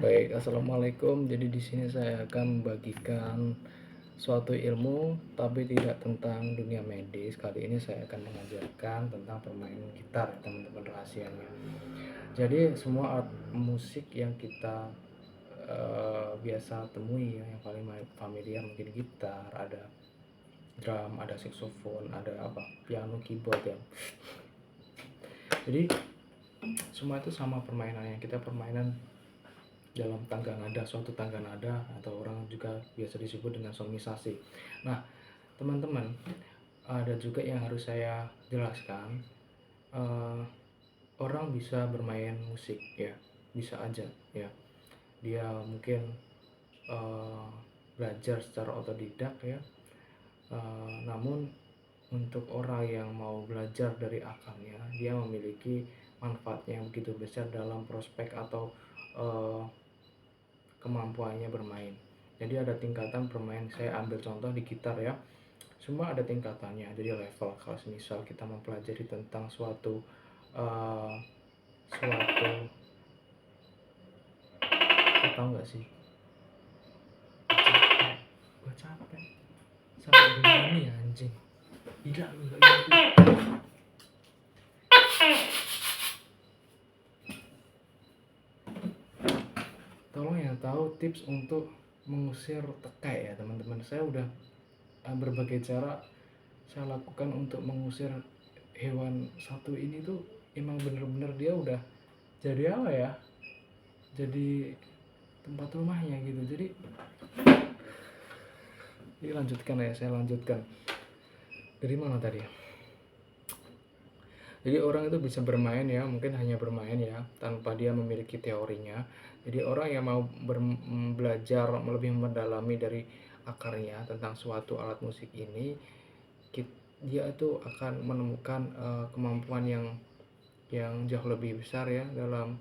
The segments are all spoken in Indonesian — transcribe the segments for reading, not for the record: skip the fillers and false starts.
Baik, assalamualaikum. Jadi di sini saya akan membagikan suatu ilmu, tapi tidak tentang dunia medis. Kali ini saya akan mengajarkan tentang permainan gitar, ya, teman-teman, rahasianya. Jadi semua alat musik yang kita biasa temui, ya, yang paling familiar mungkin gitar, ada drum, ada saxophone, ada apa, piano, keyboard, ya. Jadi semua itu sama permainannya. Kita permainan dalam tangga nada, suatu tangga nada, atau orang juga biasa disebut dengan solmisasi. Nah, teman-teman, ada juga yang harus saya jelaskan. Eh, Orang bisa bermain musik, ya, bisa aja, ya. Dia mungkin eh, belajar secara otodidak, ya. Namun untuk orang yang mau belajar dari akarnya, dia memiliki manfaatnya yang begitu besar dalam prospek atau eh, kemampuannya bermain. Jadi ada tingkatan bermain. Saya ambil contoh di gitar, ya. Semua ada tingkatannya. Jadi level. Kalau misal kita mempelajari tentang suatu uh, suatu tahu nggak sih? Gue capek. Sampai begini ya, anjing. Tidak lu nggak gitu. Tolong yang tahu tips untuk mengusir tekai, ya teman-teman. Saya udah berbagai cara saya lakukan untuk mengusir hewan satu ini tuh. Emang bener-bener dia udah jadi apa ya, jadi tempat rumahnya gitu. Jadi dilanjutkan, ya, saya lanjutkan dari mana tadi ya. Jadi orang itu bisa bermain, ya, mungkin hanya bermain, ya, tanpa dia memiliki teorinya. Jadi orang yang mau belajar lebih mendalami dari akarnya tentang suatu alat musik ini, dia itu akan menemukan kemampuan yang jauh lebih besar, ya, dalam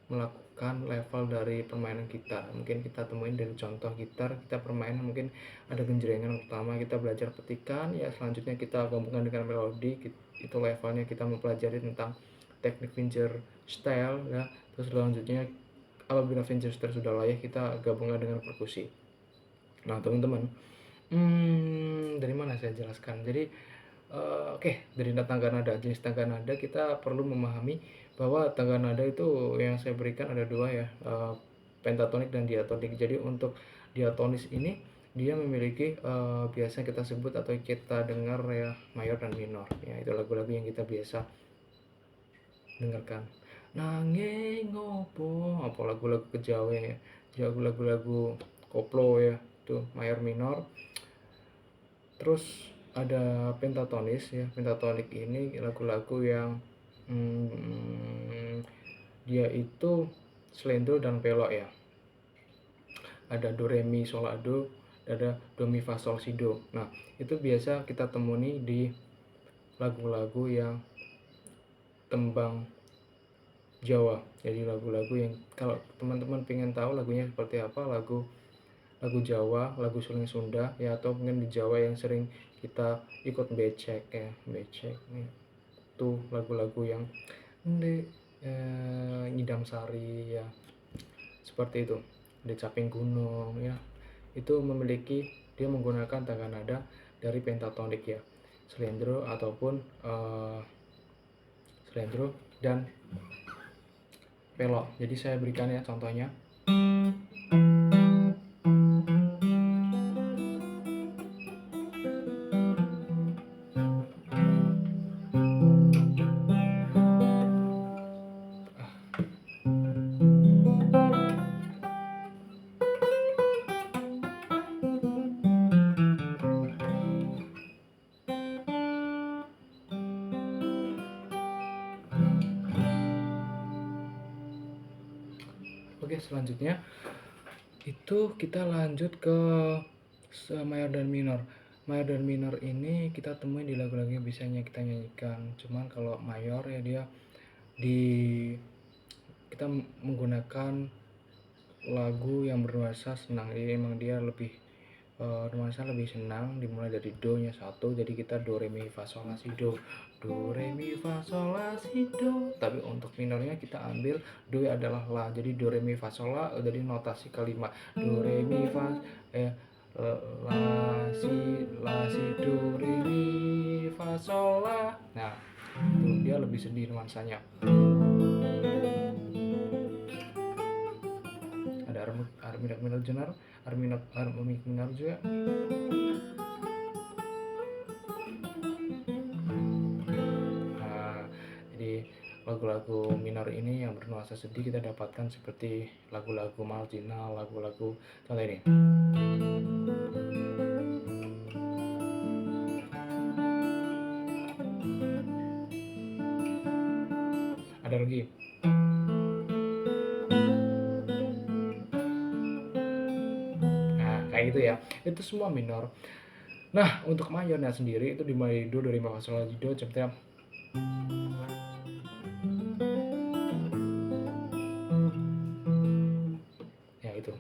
melakukan level dari permainan gitar. Mungkin kita temuin dari contoh gitar, kita permainan mungkin ada genjrengan pertama, kita belajar petikan, ya, selanjutnya kita gabungkan dengan melodi, itu levelnya kita mempelajari tentang teknik fingerstyle, ya. Terus selanjutnya apabila fingerstyle sudah layak, kita gabungkan dengan perkusi. Nah, teman-teman, dari mana saya jelaskan? Jadi oke, dari tangga nada, jenis tangga nada, kita perlu memahami bahwa tangga nada itu yang saya berikan ada dua, ya, pentatonik dan diatonik. Jadi untuk diatonis ini dia memiliki biasa kita sebut atau kita dengar, ya, mayor dan minor, ya. Itu lagu-lagu yang kita biasa dengarkan. Nanging ngopo, apa lagu-lagu kejawen, ya, lagu-lagu koplo, ya, itu mayor minor. Terus ada pentatonis, ya. Pentatonik ini lagu-lagu yang dia itu slendro dan pelok, ya. Ada do re mi sol la do, ada do mi fa sol si do. Nah, itu biasa kita temui di lagu-lagu yang tembang Jawa. Jadi lagu-lagu yang kalau teman-teman pengen tahu lagunya seperti apa, lagu Jawa, lagu suling Sunda, ya, atau mungkin di Jawa yang sering kita ikut becek, ya, becek nih. Tuh lagu-lagu yang di Ngidam Sari, ya, seperti itu. Di Caping Gunung, ya. Itu memiliki, dia menggunakan tangga nada dari pentatonik, ya. Slendro ataupun slendro dan pelok. Jadi saya berikan, ya, contohnya. Oke, selanjutnya itu kita lanjut ke mayor dan minor. Mayor dan minor ini kita temuin di lagu-lagu yang bisanya kita nyanyikan. Cuman kalau mayor, ya, dia di kita menggunakan lagu yang bernuansa senang. Jadi emang dia lebih nuansa lebih senang, dimulai dari do nya 1, jadi kita do re mi fa sol la si do, do re mi fa sol la si do. Tapi untuk minornya kita ambil do adalah la, jadi do re mi fa sol la, jadi notasi kelima, do re mi fa la si do re mi fa sol la. Nah itu dia lebih sedih nuansanya. Ada harmonic minor general, harmonic minor juga. Nah, jadi lagu-lagu minor ini yang bernuansa sedih kita dapatkan seperti lagu-lagu marginal, lagu-lagu contoh ini. Ada lagi. Nah, kayak gitu ya. Itu semua minor. Nah, untuk mayornya sendiri itu dimulai do, do, re, mi, fa, sol, la, si, do, seperti ya itu.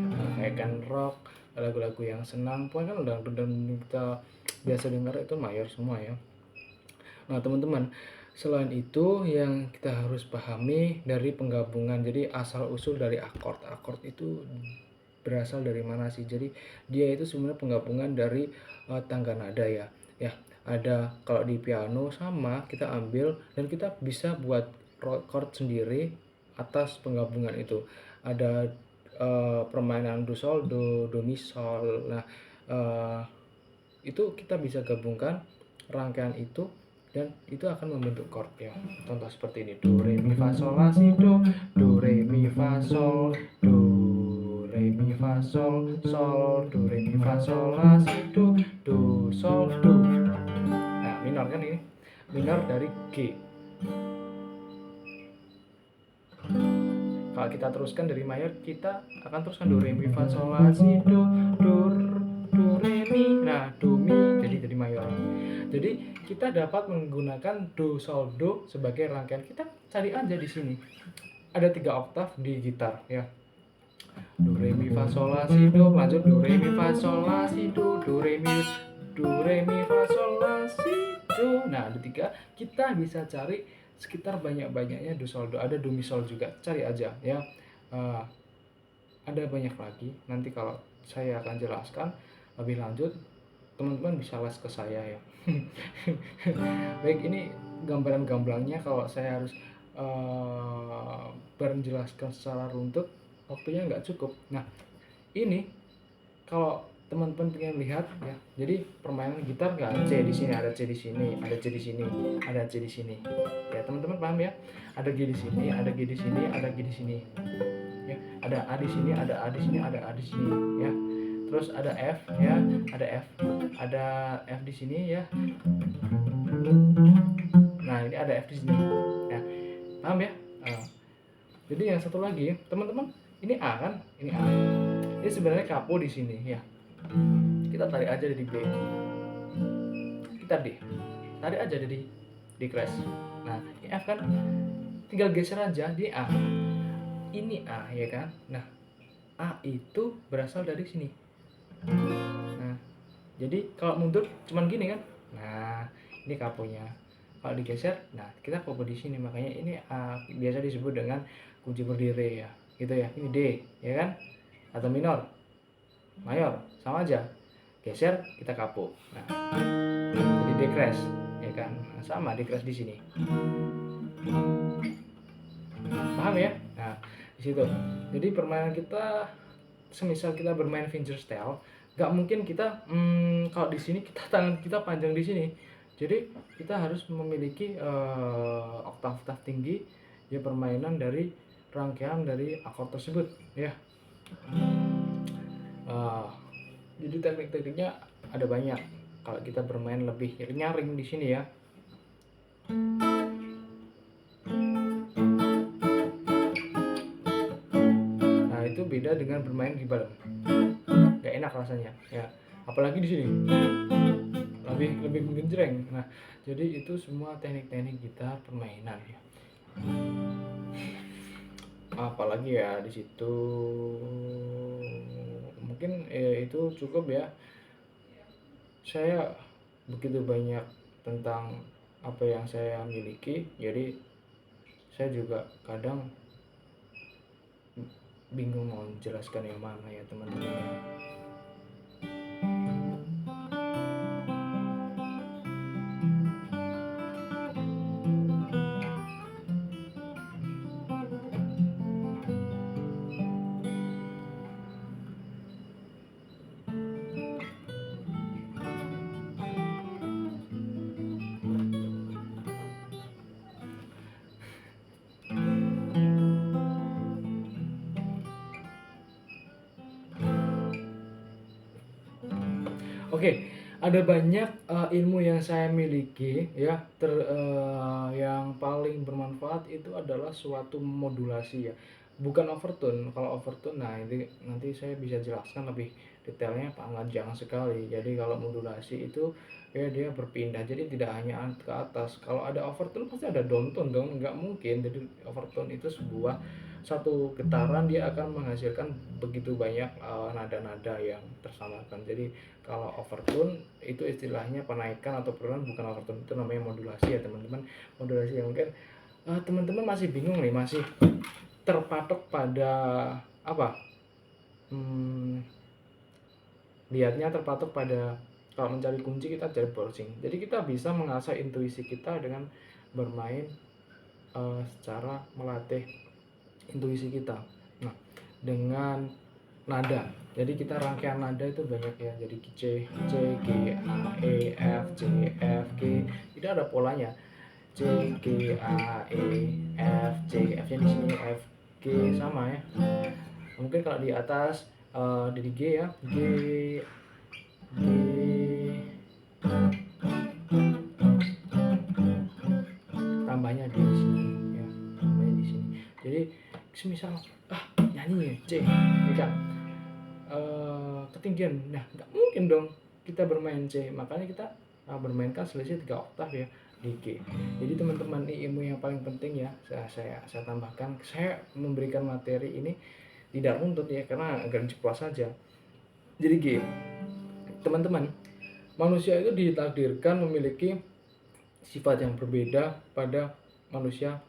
Nah, kayak kan rock, lagu-lagu yang senang, pokoknya kan udah kita biasa dengar itu mayor semua ya. Nah teman-teman, selain itu yang kita harus pahami dari penggabungan, jadi asal usul dari akord itu berasal dari mana sih? Jadi dia itu sebenarnya penggabungan dari tangga nada ya. Ya, ada kalau di piano sama kita ambil dan kita bisa buat chord sendiri atas penggabungan itu. Ada permainan do sol, do mi sol. Nah, itu kita bisa gabungkan rangkaian itu dan itu akan membentuk chord ya. Contoh seperti ini, do re mi fa sol la si do, do re mi fa sol, do re mi fa sol, sol, do re mi fa sol la si do, do sol do. Nah minor kan ini, minor dari G. Kalau kita teruskan dari mayor, kita akan teruskan do re mi fa sol la si do, do re mi. Nah do mi jadi mayor. Jadi kita dapat menggunakan do sol do sebagai rangkaian. Kita cari aja di sini. Ada 3 oktav di gitar ya. Do re mi fa sol la si do, lanjut do re mi fa sol la si do, do re mi fa sol la si do. Nah, ada 3. Kita bisa cari sekitar banyak-banyaknya do sol do. Ada do mi sol juga. Cari aja ya. Ada banyak lagi. Nanti kalau saya akan jelaskan lebih lanjut, teman-teman bisa les ke saya ya. Baik, ini gambaran gamblangnya. Kalau saya harus menjelaskan secara runtut, waktunya nggak cukup. Nah, ini kalau teman-teman pengen lihat ya, jadi permainan gitar nggak C di sini, ada C di sini, ada C di sini, ada C di sini. Ya teman-teman paham ya? Ada G di sini, ada G di sini, ada G di sini. Ya, ada A di sini, ada A di sini, ada A di sini. Ya. Terus ada F ya, ada F di sini ya. Nah ini ada F di sini. Ya, paham ya? Jadi yang satu lagi, teman-teman, ini A kan? Ini A. Ini sebenarnya kapo di sini ya. Kita tarik aja dari B. Kita D. Tarik aja dari D crash. Nah, ini F kan? Tinggal geser aja di A. Ini A ya kan? Nah, A itu berasal dari sini. Nah, jadi kalau mundur cuman gini kan? Nah, ini kaponya. Kalau digeser, nah kita kapo di sini, makanya ini A biasa disebut dengan kunci berdiri ya, gitu ya. Ini D, ya kan? Atau minor, mayor, sama aja. Geser kita kapo. Nah, jadi D crash, ya kan? Nah, sama D crash di sini. Paham ya? Nah, di situ. Jadi permainan kita, semisal kita bermain fingerstyle, nggak mungkin kita kalau di sini kita tangan kita panjang di sini. Jadi kita harus memiliki oktav-oktav tinggi ya, permainan dari rangkaian dari akord tersebut ya. Jadi teknik-tekniknya ada banyak. Kalau kita bermain lebih nyaring di sini ya. Nah itu beda dengan bermain di balem. Gak enak rasanya ya. apalagi di sini lebih lebih menggenjreng. Nah, jadi itu semua teknik-teknik gitar permainan ya. Apalagi ya di situ mungkin itu cukup ya. Saya begitu banyak tentang apa yang saya miliki, jadi saya juga kadang bingung mau menjelaskan yang mana ya teman-teman ya. Oke, ada banyak ilmu yang saya miliki ya, yang paling bermanfaat itu adalah suatu modulasi ya, bukan overtone. Kalau overtone, nah ini nanti saya bisa jelaskan lebih detailnya panjang sekali. Jadi kalau modulasi itu ya dia berpindah, jadi tidak hanya ke atas. Kalau ada overtone pasti ada downtone dong, nggak mungkin. Jadi overtone itu sebuah satu getaran dia akan menghasilkan begitu banyak nada-nada yang tersamarkan. Jadi kalau overtone itu istilahnya penaikan atau penurunan, bukan overtone, itu namanya modulasi ya teman-teman. Modulasi yang mungkin teman-teman masih bingung nih, masih terpatok pada apa, lihatnya terpatok pada kalau mencari kunci kita cari browsing. Jadi kita bisa mengasah intuisi kita dengan bermain secara melatih intuisi kita. Nah, dengan nada. Jadi kita rangkaian nada itu banyak ya. Jadi C, C, G, A, E, F, G, F, G. Tidak ada polanya. C, G, A, E, F, G. F-nya di sini F, G sama ya. Mungkin kalau di atas di G ya. G, G, tambahnya di sini ya. Tambahnya di sini. Jadi semisal nyanyi nih C, ya kan? Ketinggian, nah nggak mungkin dong kita bermain C, makanya kita bermainkan selisih 3 oktav ya di G. Jadi teman-teman, ini ilmu yang paling penting ya, saya tambahkan. Saya memberikan materi ini tidak runtut ya, karena agar ceplos saja. Jadi G, teman-teman, manusia itu ditakdirkan memiliki sifat yang berbeda pada manusia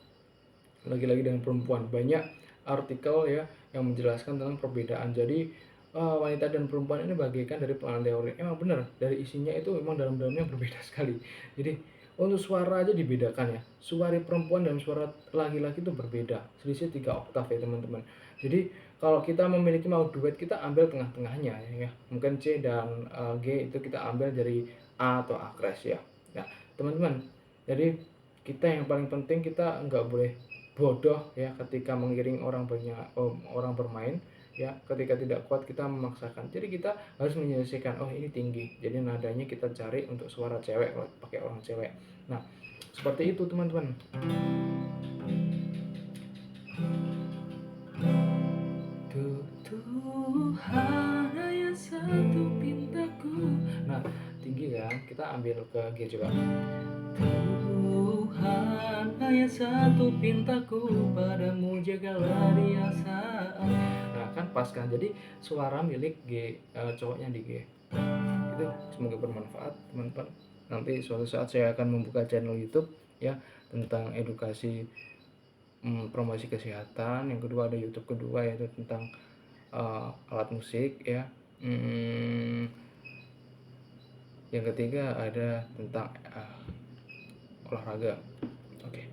laki-laki dan perempuan. Banyak artikel ya yang menjelaskan tentang perbedaan. Jadi wanita dan perempuan ini bagaikan dari pengenalan teori. Emang benar, dari isinya itu memang dalam-dalamnya berbeda sekali. Jadi untuk suara aja dibedakan ya. Suara perempuan dan suara laki-laki itu berbeda, selisih 3 oktav ya teman-teman. Jadi kalau kita memiliki mau duet, kita ambil tengah-tengahnya ya. Mungkin C dan G itu kita ambil dari A atau A crash ya. Ya, teman-teman. Jadi kita yang paling penting, kita nggak boleh bodoh ya ketika mengiring orang bermain ya. Ketika tidak kuat kita memaksakan, jadi kita harus menyelesaikan, oh ini tinggi, jadi nadanya kita cari untuk suara cewek, pakai orang cewek. Nah seperti itu teman-teman. Tuhan hanya satu pintaku. Nah tinggi kan, kita ambil ke G juga. Tuhan hanya satu pintaku, padamu jagalah dia saat. Nah kan pas kan, jadi suara milik G, cowoknya di G. Itu semoga bermanfaat teman-teman. Nanti suatu saat saya akan membuka channel YouTube ya tentang edukasi promosi kesehatan. Yang kedua ada YouTube kedua, yaitu tentang alat musik ya. Yang ketiga ada tentang olahraga. Oke.